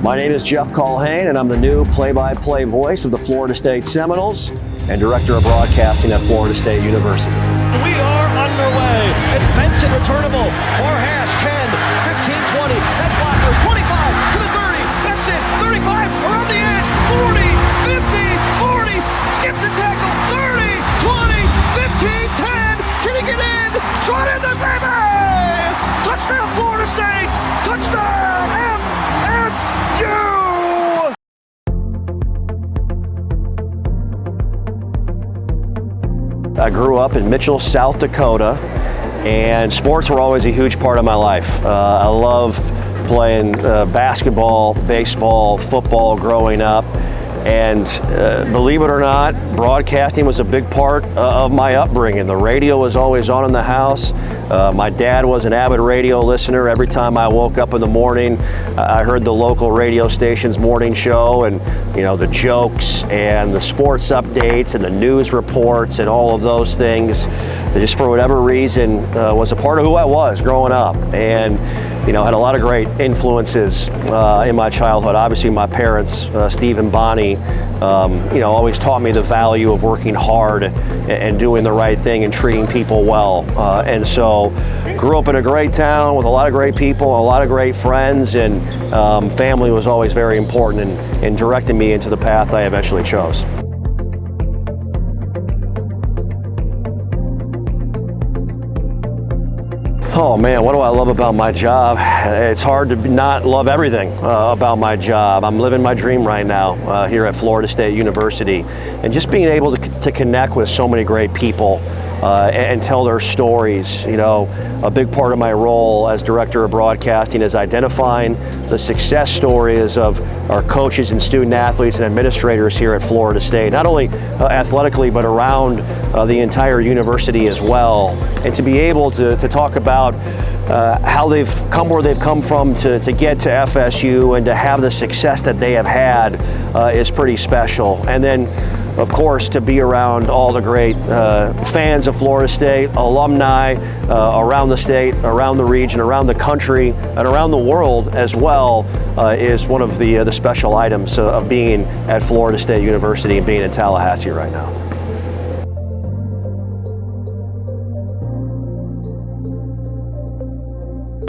My name is Jeff Culhane, and I'm the new play-by-play voice of the Florida State Seminoles and Director of Broadcasting at Florida State University. We are underway. It's Benson returnable. Hash 10, 15, 20. That's blockers. 25 to the 30. Benson, 35, around the edge. 40, 50, 40. Skip the tackle. 30, 20, 15, 10. Can he get in? Shot in the baby! Touchdown, Florida State! Touchdown, FSU! I grew up in Mitchell, South Dakota, and sports were always a huge part of my life. I love playing basketball, baseball, football growing up, and believe it or not, broadcasting was a big part of my upbringing. The radio was always on in the house. My dad was an avid radio listener. Every time I woke up in the morning, I heard the local radio station's morning show, and the jokes and the sports updates and the news reports and all of those things. Just for whatever reason, was a part of who I was growing up, and had a lot of great influences in my childhood. Obviously, my parents, Steve and Bonnie, always taught me the value of working hard and doing the right thing and treating people well. And so, grew up in a great town with a lot of great people, and a lot of great friends, and family was always very important in directing me into the path I eventually chose. Oh man, what do I love about my job? It's hard to not love everything about my job. I'm living my dream right now here at Florida State University, and just being able to connect with so many great people and tell their stories. A big part of my role as Director of Broadcasting is identifying the success stories of our coaches and student athletes and administrators here at Florida State, not only athletically but around the entire university as well, and to be able to talk about how they've come where they've come from to get to FSU and to have the success that they have had is pretty special. And then, of course, to be around all the great fans of Florida State, alumni around the state, around the region, around the country, and around the world as well is one of the special items of being at Florida State University and being in Tallahassee right now.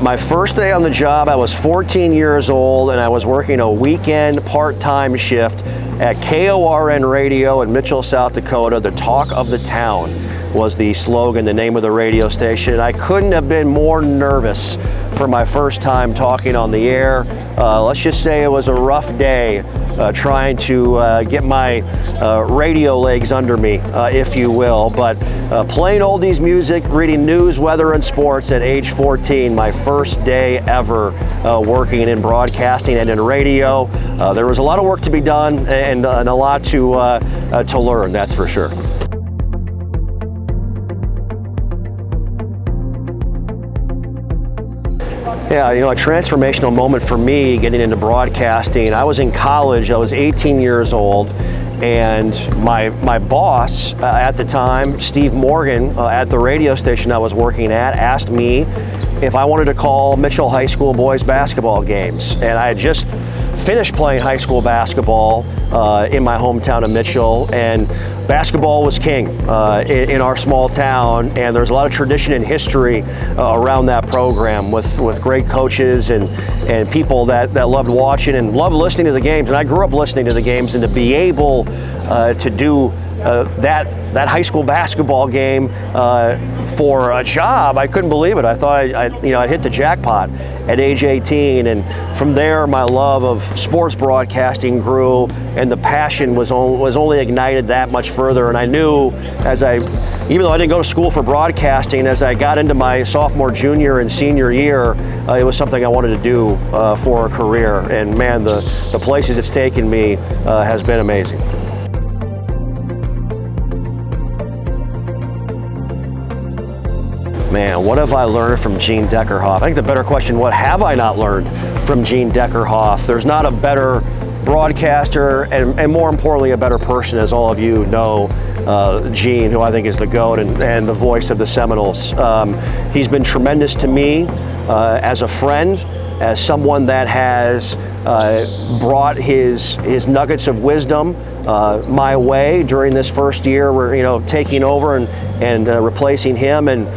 My first day on the job, I was 14 years old, and I was working a weekend part-time shift at KORN Radio in Mitchell, South Dakota. The Talk of the Town was the slogan, the name of the radio station. I couldn't have been more nervous for my first time talking on the air. Let's just say it was a rough day trying to get my radio legs under me, if you will. But playing oldies music, reading news, weather, and sports at age 14, my first day ever working in broadcasting and in radio. There was a lot of work to be done and a lot to learn, that's for sure. Yeah, a transformational moment for me getting into broadcasting. I was in college, I was 18 years old, and my boss at the time, Steve Morgan, at the radio station I was working at, asked me if I wanted to call Mitchell High School boys basketball games. And I had just finished playing high school basketball in my hometown of Mitchell, and basketball was king in our small town, and there's a lot of tradition and history around that program with great coaches and people that loved watching and loved listening to the games. And I grew up listening to the games, and to be able to do that high school basketball game for a job, I couldn't believe it. I thought I'd hit the jackpot at age 18, and from there my love of sports broadcasting grew, and the passion was only ignited that much further. And I knew, even though I didn't go to school for broadcasting, as I got into my sophomore, junior, and senior year, it was something I wanted to do for a career. And man, the places it's taken me has been amazing. Man, what have I learned from Gene Deckerhoff? I think the better question, what have I not learned from Gene Deckerhoff? There's not a better broadcaster and more importantly, a better person, as all of you know, Gene, who I think is the GOAT and the voice of the Seminoles. He's been tremendous to me as a friend, as someone that has brought his nuggets of wisdom my way during this first year. We're taking over and replacing him, and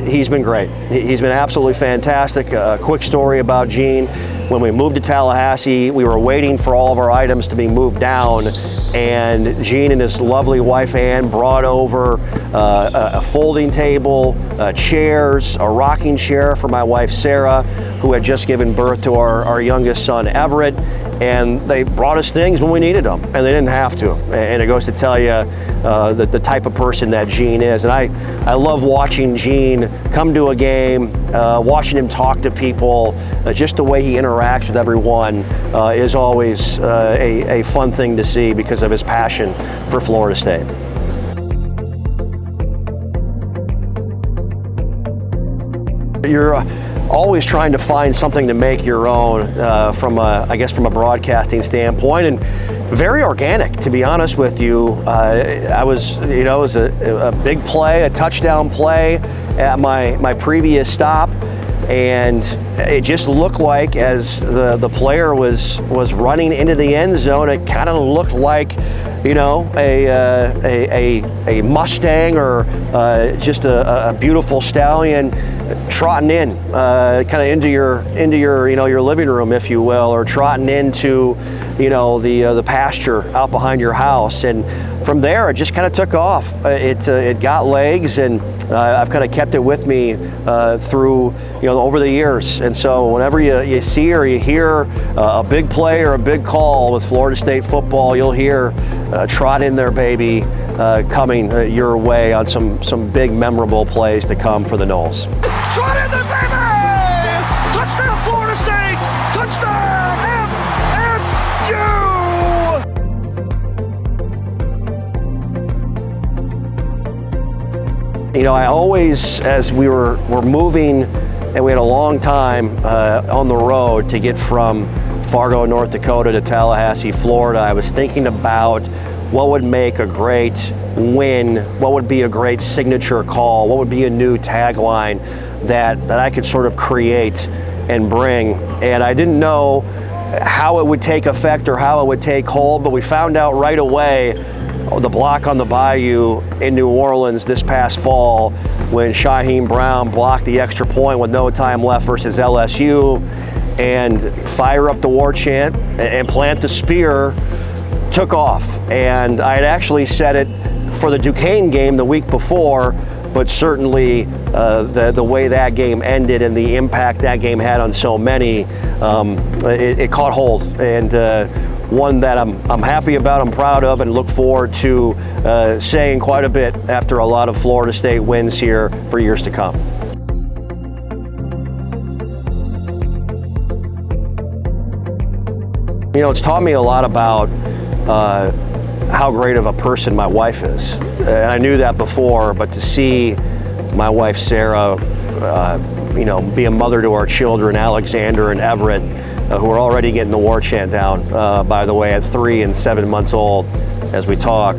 he's been great. He's been absolutely fantastic. A quick story about Gene: when we moved to Tallahassee, we were waiting for all of our items to be moved down, and Gene and his lovely wife Ann brought over a folding table, chairs, a rocking chair for my wife Sarah, who had just given birth to our youngest son Everett. And they brought us things when we needed them, and they didn't have to. And it goes to tell you the type of person that Gene is. And I love watching Gene come to a game, watching him talk to people. Just the way he interacts with everyone is always a fun thing to see because of his passion for Florida State. You're always trying to find something to make your own from a broadcasting standpoint, and very organic, to be honest with you. It was a big play, a touchdown play at my previous stop, and it just looked like, as the player was running into the end zone, it kind of looked like a Mustang or just a beautiful stallion trotting in kind of into your living room, if you will, or trotting into the pasture out behind your house. And from there it just kind of took off. It got legs, and I've kind of kept it with me through over the years. And so whenever you see or you hear a big play or a big call with Florida State football, you'll hear trot in there, baby, coming your way on some big memorable plays to come for the Noles. Trot in there, baby! Touchdown, Florida State! Touchdown, FSU! I always, as we were moving, and we had a long time on the road to get from Fargo, North Dakota to Tallahassee, Florida, I was thinking about what would make a great win, what would be a great signature call, what would be a new tagline that I could sort of create and bring. And I didn't know how it would take effect or how it would take hold, but we found out right away the block on the Bayou in New Orleans this past fall, when Culhane Brown blocked the extra point with no time left versus LSU, and fire up the war chant and plant the spear took off. And I had actually said it for the Duquesne game the week before, but certainly the way that game ended and the impact that game had on so many, it caught hold, and one that I'm happy about, I'm proud of, and look forward to saying quite a bit after a lot of Florida State wins here for years to come. It's taught me a lot about how great of a person my wife is. And I knew that before, but to see my wife Sarah, be a mother to our children, Alexander and Everett, who are already getting the war chant down, by the way, at 3 and 7 months old as we talk.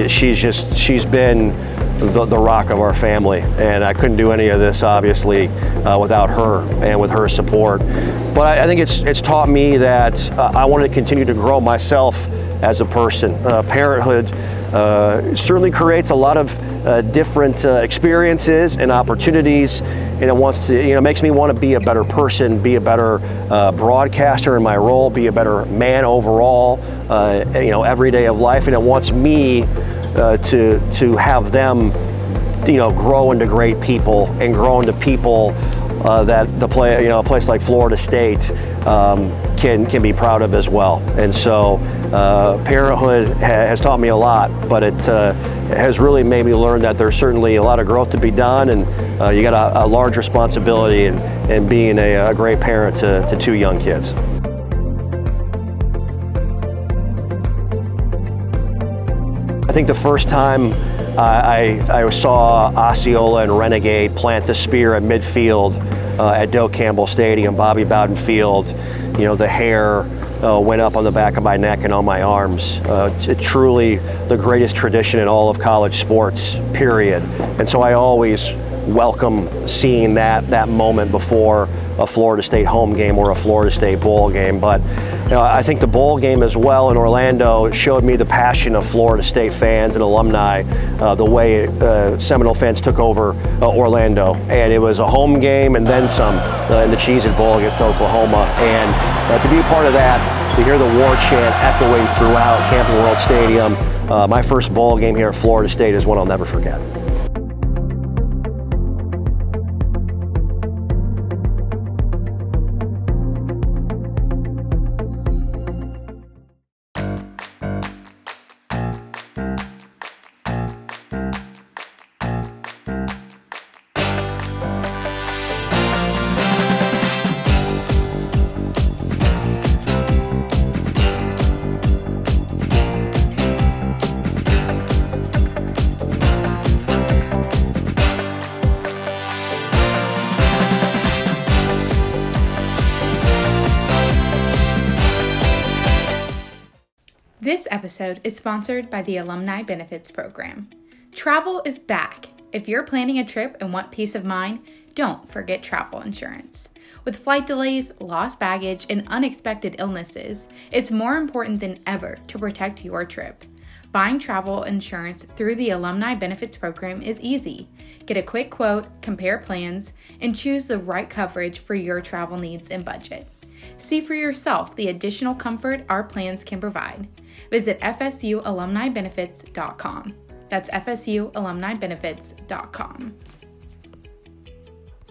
She's been the rock of our family, and I couldn't do any of this, obviously, without her and with her support. But I think it's taught me that I want to continue to grow myself as a person. Parenthood certainly creates a lot of different experiences and opportunities, and it wants to, makes me want to be a better person, be a better broadcaster in my role, be a better man overall, every day of life, and it wants me to have them, grow into great people and grow into people that a place like Florida State can be proud of as well. And so Parenthood has taught me a lot, but it has really made me learn that there's certainly a lot of growth to be done, and you got a large responsibility in being a great parent to two young kids. I think the first time I saw Osceola and Renegade plant the spear at midfield at Doak Campbell Stadium, Bobby Bowden Field, the hair went up on the back of my neck and on my arms. It's truly the greatest tradition in all of college sports, period. And so I always welcome seeing that moment before a Florida State home game or a Florida State bowl game. But I think the bowl game as well in Orlando showed me the passion of Florida State fans and alumni, the way Seminole fans took over Orlando. And it was a home game and then some in the Cheez-It Bowl against Oklahoma. And to be a part of that, to hear the war chant echoing throughout Camping World Stadium, my first bowl game here at Florida State is one I'll never forget. This episode is sponsored by the Alumni Benefits Program. Travel is back. If you're planning a trip and want peace of mind, don't forget travel insurance. With flight delays, lost baggage, and unexpected illnesses, it's more important than ever to protect your trip. Buying travel insurance through the Alumni Benefits Program is easy. Get a quick quote, compare plans, and choose the right coverage for your travel needs and budget. See for yourself the additional comfort our plans can provide. Visit fsualumnibenefits.com. That's fsualumnibenefits.com.